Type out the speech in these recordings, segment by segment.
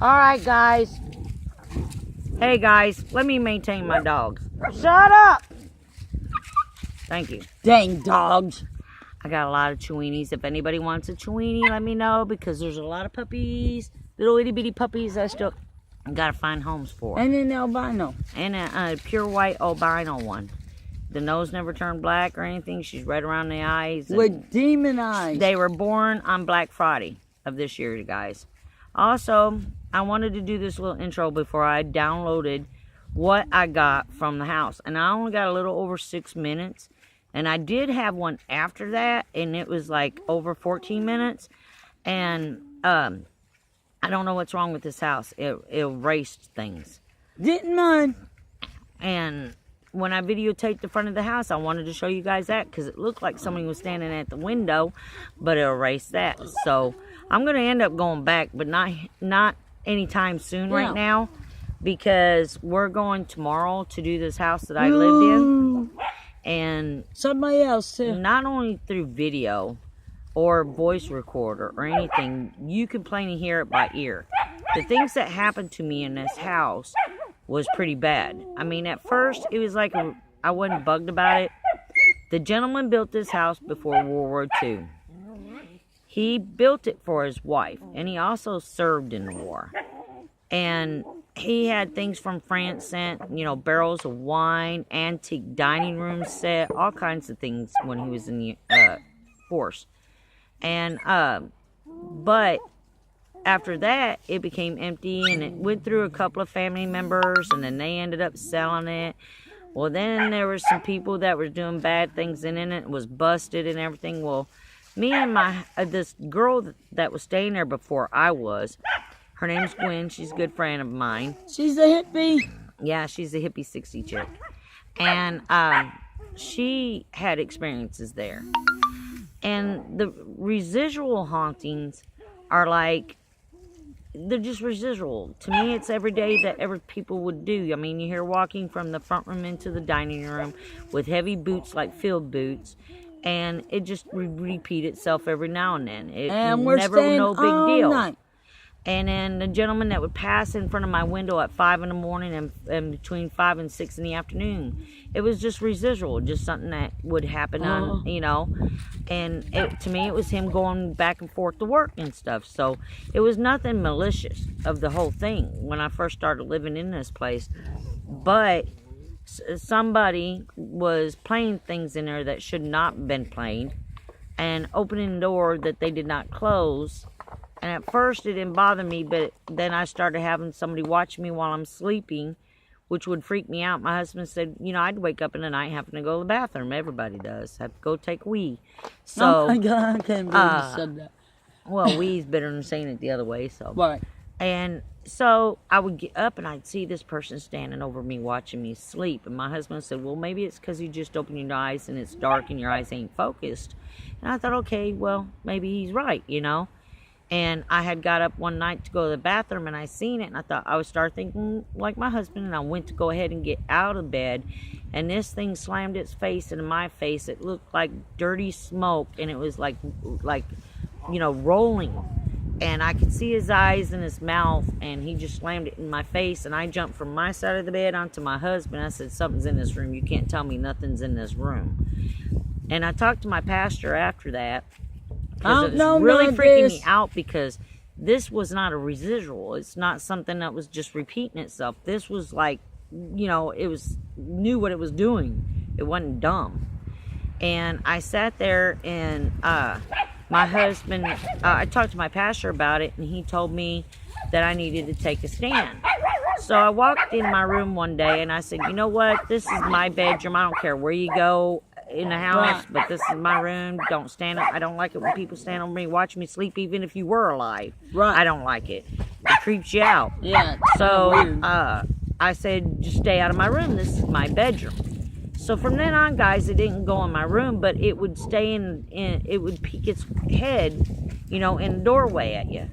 Alright, guys. Hey, guys. Let me maintain my dogs. Shut up! Thank you. Dang dogs. I got a lot of Chiweenies. If anybody wants a Chiweenie, let me know, because there's a lot of puppies, little itty bitty puppies I still gotta find homes for. And an albino. And a pure white albino one. The nose never turned black or anything. She's red around the eyes. With demon eyes. They were born on Black Friday of this year, guys. Also, I wanted to do this little intro before I downloaded what I got from the house. And I only got a little over 6 minutes. And I did have one after that, and it was like over 14 minutes. And I don't know what's wrong with this house. It erased things. Didn't mine. And when I videotaped the front of the house, I wanted to show you guys that, because it looked like somebody was standing at the window, but it erased that. So I'm going to end up going back, but not anytime soon right now, because we're going tomorrow to do this house that I lived in. And somebody else too. Not only through video or voice recorder or anything, you can plainly hear it by ear. The things that happened to me in this house was pretty bad. I mean, at first it was like I wasn't bugged about it. The gentleman built this house before World War II. He built it for his wife, and he also served in the war. And he had things from France sent, you know, barrels of wine, antique dining room set, all kinds of things when he was in the force. And, but after that, it became empty, and it went through a couple of family members, and then they ended up selling it. Well, then there were some people that were doing bad things in it. It was busted and everything. Well, me and this girl that was staying there before I was, her name's Gwen. She's a good friend of mine. She's a hippie. Yeah, she's a hippie 60 chick. And she had experiences there. And the residual hauntings are like, they're just residual. To me, it's every day that people would do. I mean, you hear walking from the front room into the dining room with heavy boots like field boots. And it just repeat itself every now and then. And we're never staying no big all deal. Night. And then the gentleman that would pass in front of my window at 5 in the morning and between 5 and 6 in the afternoon, it was just residual, just something that would happen on, you know. And to me, it was him going back and forth to work and stuff. So it was nothing malicious of the whole thing when I first started living in this place. But somebody was playing things in there that should not have been played, and opening the door that they did not close. And at first it didn't bother me, but then I started having somebody watch me while I'm sleeping, which would freak me out. My husband said, you know, I'd wake up in the night having to go to the bathroom. Everybody does. Have to go take a wee. So, oh my God, I can't believe you said that. Well, wee's better than saying it the other way. So. Right. And so I would get up and I'd see this person standing over me watching me sleep. And my husband said, well, maybe it's because you just opened your eyes and it's dark and your eyes ain't focused. And I thought, okay, well, maybe he's right, you know. And I had got up one night to go to the bathroom, and I seen it, and I thought I would start thinking like my husband, and I went to go ahead and get out of bed, and this thing slammed its face into my face. It looked like dirty smoke, and it was like you know, rolling, and I could see his eyes and his mouth, and he just slammed it in my face, and I jumped from my side of the bed onto my husband. I said, something's in this room. You can't tell me nothing's in this room. And I talked to my pastor after that. Because it was really freaking me out, because this was not a residual. It's not something that was just repeating itself. This was like, you know, knew what it was doing. It wasn't dumb. And I sat there, and my husband, I talked to my pastor about it, and he told me that I needed to take a stand. So I walked in my room one day, and I said, you know what? This is my bedroom. I don't care where you go in the house, but this is my room. Don't stand up. I don't like it when people stand over me, watch me sleep, even if you were alive. Right. I don't like it. It creeps you out. Yeah. So I said, just stay out of my room. This is my bedroom. So from then on, guys, it didn't go in my room, but it would stay in it would peek its head, you know, in the doorway at you.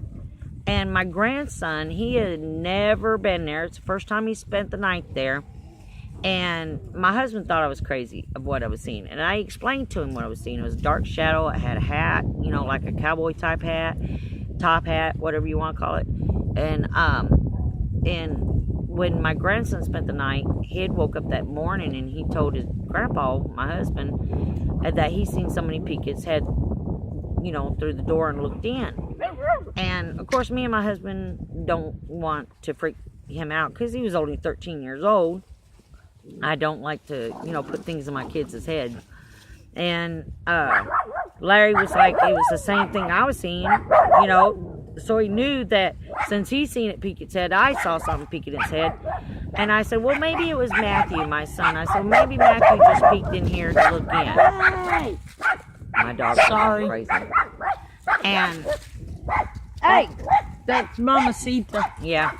And my grandson, he had never been there. It's the first time he spent the night there. And my husband thought I was crazy of what I was seeing. And I explained to him what I was seeing. It was a dark shadow. I had a hat, you know, like a cowboy type hat. top hat, whatever you want to call it. And when my grandson spent the night, he had woke up that morning and he told his grandpa, my husband, that he seen somebody peek his head, through the door and looked in. And of course, me and my husband don't want to freak him out because he was only 13 years old. I don't like to, put things in my kids' heads. And Larry was like, it was the same thing I was seeing, so he knew that since he seen it peek its head, I saw something peeking its head. And I said, well, maybe it was Matthew, my son. I said, maybe Matthew just peeked in here to look in. Hey! My dog's Sorry. crazy. And, Hey! That's Mamacita. yeah,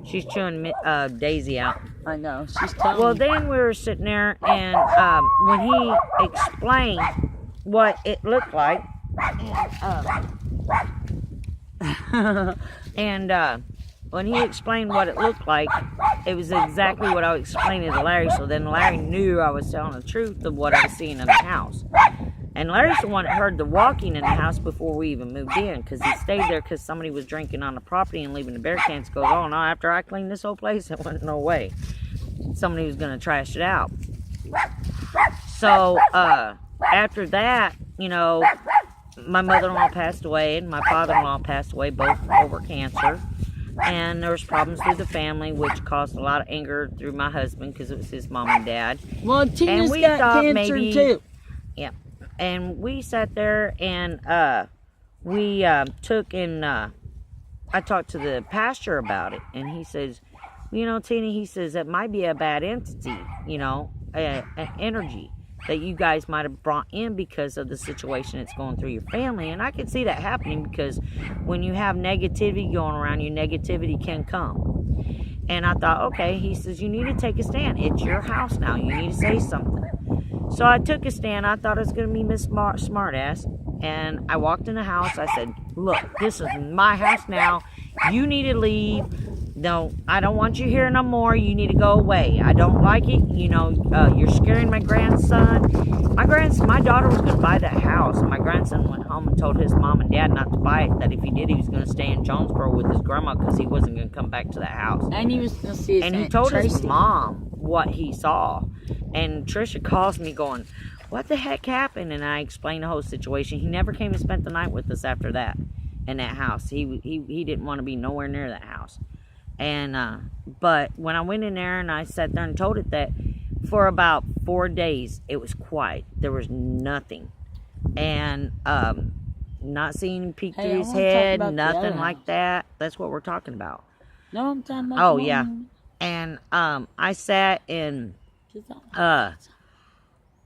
she's chewing Daisy out. I know. She's telling Well, me. then we were sitting there, and when he explained what it looked like, and when he explained what it looked like, it was exactly what I was explaining to Larry. So then Larry knew I was telling the truth of what I was seeing in the house. And Larry's the one that heard the walking in the house before we even moved in, because he stayed there because somebody was drinking on the property and leaving the bear cans. Goes, oh no, after I cleaned this whole place, it wasn't no way. Somebody was going to trash it out. So after that, my mother-in-law passed away and my father-in-law passed away, both over cancer. And there was problems through the family, which caused a lot of anger through my husband because it was his mom and dad. Well, Tina's we got thought cancer maybe- too. Yeah. And we sat there and we took and I talked to the pastor about it. And he says, Tina, he says, it might be a bad entity, an energy that you guys might have brought in because of the situation that's going through your family. And I can see that happening because when you have negativity going around you, negativity can come. And I thought, okay, he says, you need to take a stand. It's your house now. You need to say something. So I took a stand. I thought it was going to be Miss Smartass. And I walked in the house. I said, look, this is my house now. You need to leave. No, I don't want you here no more. You need to go away. I don't like it. You're scaring my grandson. My daughter was going to buy that house. And my grandson went home and told his mom and dad not to buy it. That if he did, he was going to stay in Jonesboro with his grandma because he wasn't going to come back to that house. And he was going to see his And he Aunt told his Tracy. mom what he saw. And Trisha calls me going, what the heck happened? And I explained the whole situation. He never came and spent the night with us after that in that house. He didn't want to be nowhere near that house. And but when I went in there and I sat there and told it that for about 4 days it was quiet. There was nothing. And not seeing him peek Hey, through I his wanna talk head, about the nothing other like house. that. That's what we're talking about. No, I'm talking about. Oh, the yeah. one- And I sat and Just on-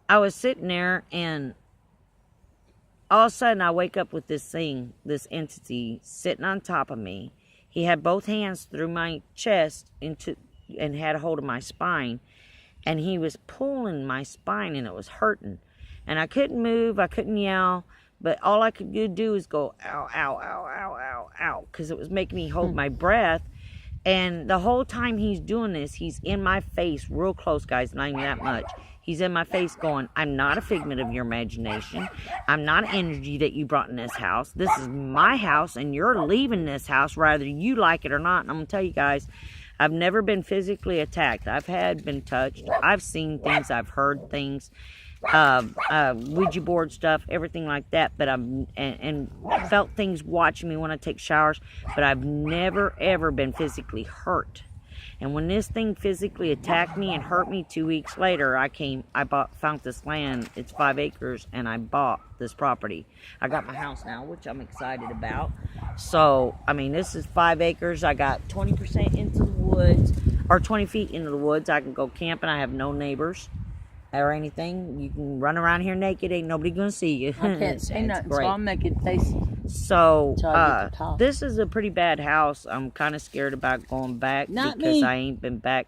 I was sitting there, and all of a sudden I wake up with this entity sitting on top of me. He had both hands through my chest and had a hold of my spine, and he was pulling my spine, and it was hurting. And I couldn't move, I couldn't yell, but all I could do is go, ow, ow, ow, ow, ow, ow, because it was making me hold my breath. And the whole time he's doing this, he's in my face real close, guys, not even that much. He's in my face going, I'm not a figment of your imagination. I'm not an energy that you brought in this house. This is my house, and you're leaving this house whether you like it or not. And I'm going to tell you guys, I've never been physically attacked. I've been touched. I've seen things. I've heard things. Ouija board stuff, everything like that. But and felt things watching me when I take showers. But I've never, ever been physically hurt. And when this thing physically attacked me and hurt me 2 weeks later, found this land. It's 5 acres, and I bought this property. I got my house now, which I'm excited about. So, I mean, this is 5 acres. I got 20% into the woods, or 20 feet into the woods. I can go camping. I have no neighbors or anything. You can run around here naked. Ain't nobody gonna see you. I can't say It's nothing, great. so I'll make it taste. So, Till I get to talk. this is a pretty bad house. I'm kind of scared about going back Not because me. I ain't been back.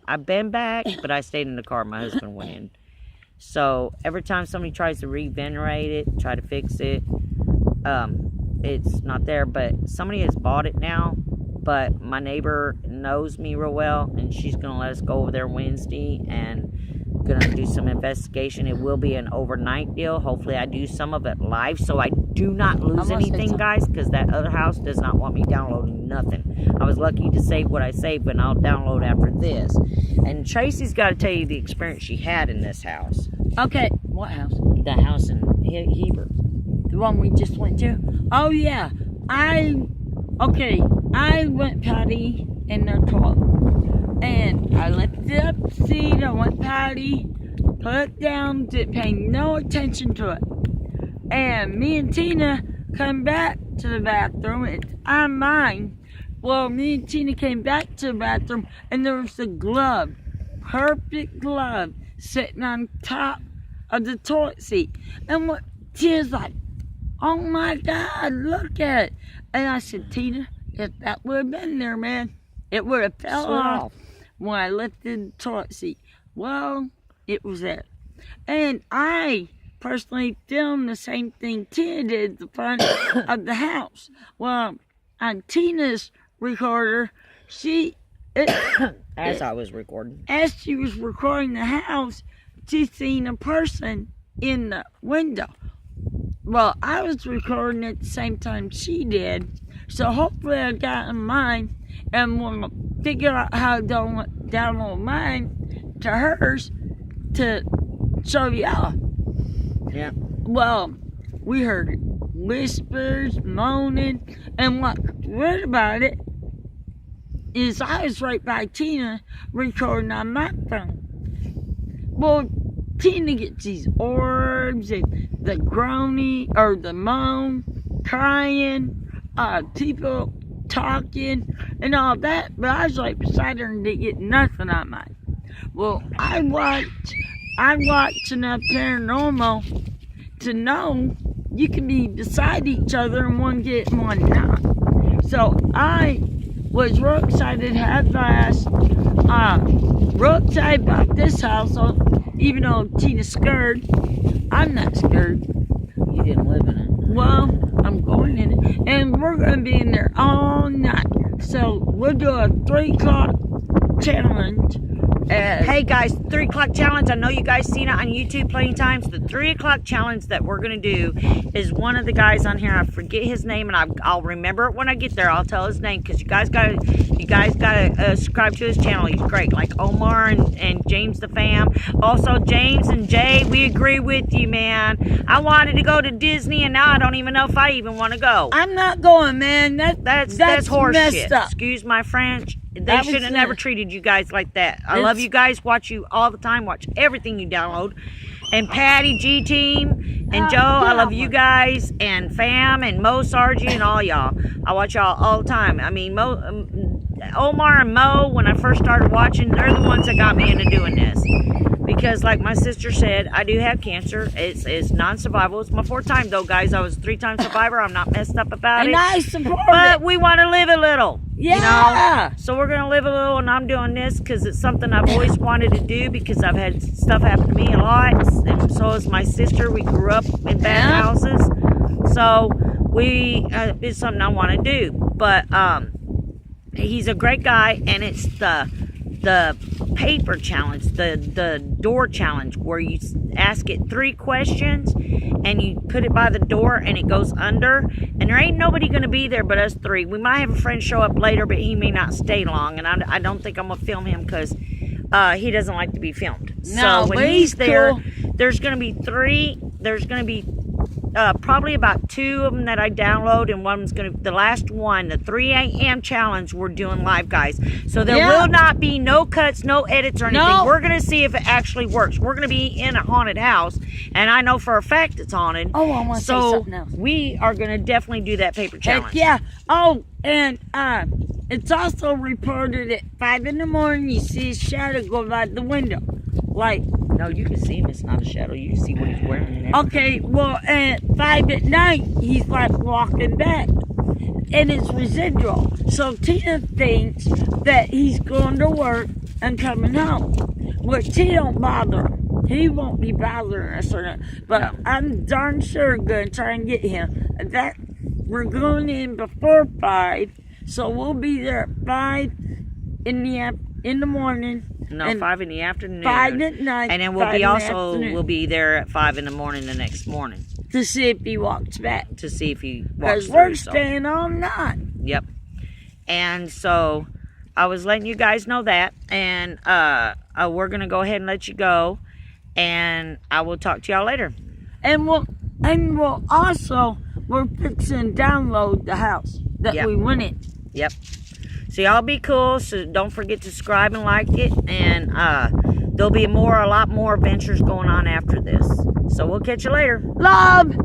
I've been back, but I stayed in the car my husband went in. So, every time somebody tries to regenerate it, try to fix it, it's not there. But somebody has bought it now. But my neighbor knows me real well, and she's going to let us go over there Wednesday and gonna do some investigation. It will be an overnight deal. Hopefully I do some of it live so I do not lose anything, guys, because that other house does not want me downloading nothing. I was lucky to save what I saved, but I'll download after this. And Tracy's got to tell you the experience she had in this house. Okay, what house? The house in Heber. The one we just went to? Oh, yeah. I went potty in their toilet. And I lifted up the seat, I went potty, put it down, didn't pay no attention to it. And me and Tina come back to the bathroom, it's on mine. Well, me and Tina came back to the bathroom, and there was a glove, perfect glove, sitting on top of the toilet seat. And what Tina's like, oh my God, look at it. And I said, Tina, if that would have been there, man, it would have fell off when I lifted the toilet seat. Well, it was there. And I personally filmed the same thing Tina did at the front of the house. Well, on Tina's recorder, As I was recording. As she was recording the house, she seen a person in the window. Well, I was recording at the same time she did, so hopefully I got in mine, and we'll figure out how to download mine to hers to show y'all. Yeah. Well, we heard whispers, moaning, and what's weird about it is I was right by Tina recording on my phone. Well, Tina gets these orbs and the groaning or the moan, crying, people talking and all that, but I was right beside her and didn't get nothing on mine. Well, I watched enough paranormal to know you can be beside each other and one get and one not. So I was real excited to have last. Real excited about this house, so even though Tina's scared, I'm not scared. You didn't live in it. Well, I'm going in it, and we're going to be in there all night. So we'll do a 3 o'clock challenge. Hey guys, 3 o'clock challenge. I know you guys seen it on YouTube plenty of times. The 3 o'clock challenge that we're gonna do is one of the guys on here. I forget his name, and I'll remember it when I get there. I'll tell his name because you guys gotta subscribe to his channel. He's great, like Omar and James the fam. Also James and Jay, we agree with you, man. I wanted to go to Disney, and now I don't even know if I even want to go. I'm not going, man. That's horse shit. Up. Excuse my French. They should have never treated you guys like that. I love you guys. Watch you all the time. Watch everything you download. And Patty, G-Team, and Joe, I love you guys. And Fam, and Mo, Sargie, and all y'all. I watch y'all all the time. I mean, Omar and Mo, when I first started watching, they're the ones that got me into doing this. Because like my sister said, I do have cancer. It's non-survival. It's my 4th time though, guys. I was a 3-time survivor. I'm not messed up about it. And I support But it. we want to live a little. Yeah. You know? So we're going to live a little, and I'm doing this because it's something I've always wanted to do because I've had stuff happen to me a lot. And so is my sister. We grew up in bad houses. So it's something I want to do. But he's a great guy, and it's the paper challenge, the door challenge, where you ask it 3 questions and you put it by the door and it goes under, and there ain't nobody gonna be there but us 3. We might have a friend show up later, but he may not stay long, and I don't think I'm gonna film him because he doesn't like to be filmed. No, so when he's there, there's gonna be 3. There's gonna be probably about 2 of them that I download, and one's gonna, the last one, the 3 a.m. challenge, we're doing live, guys. So there will not be no cuts, no edits or anything. No. We're gonna see if it actually works. We're gonna be in a haunted house, and I know for a fact it's haunted. Oh, I want to say something else. We are gonna definitely do that paper challenge. Heck yeah. Oh, and it's also reported at 5 in the morning. You see a shadow go by the window, like. No, you can see him. It's not a shadow. You can see what he's wearing. Okay, well, at 5 at night, he's like walking back, and it's residual. So Tina thinks that he's going to work and coming home, which he don't bother him. He won't be bothering us or not. But I'm darn sure going to try and get him. That we're going in before 5, so we'll be there at 5 in the morning. No, And 5 in the afternoon. 5 at night. And then 5 in the we'll be there at 5 in the morning the next morning to see if he walks back. to see if he walks Because we're through. So, staying all night. yep. And so I was letting you guys know that, and we're gonna go ahead and let you go, and I will talk to y'all later. And we're fixing to download the house that Yep. we went in. Yep. So y'all be cool. So don't forget to subscribe and like it, and there'll be a lot more adventures going on after this. So we'll catch you later. Love!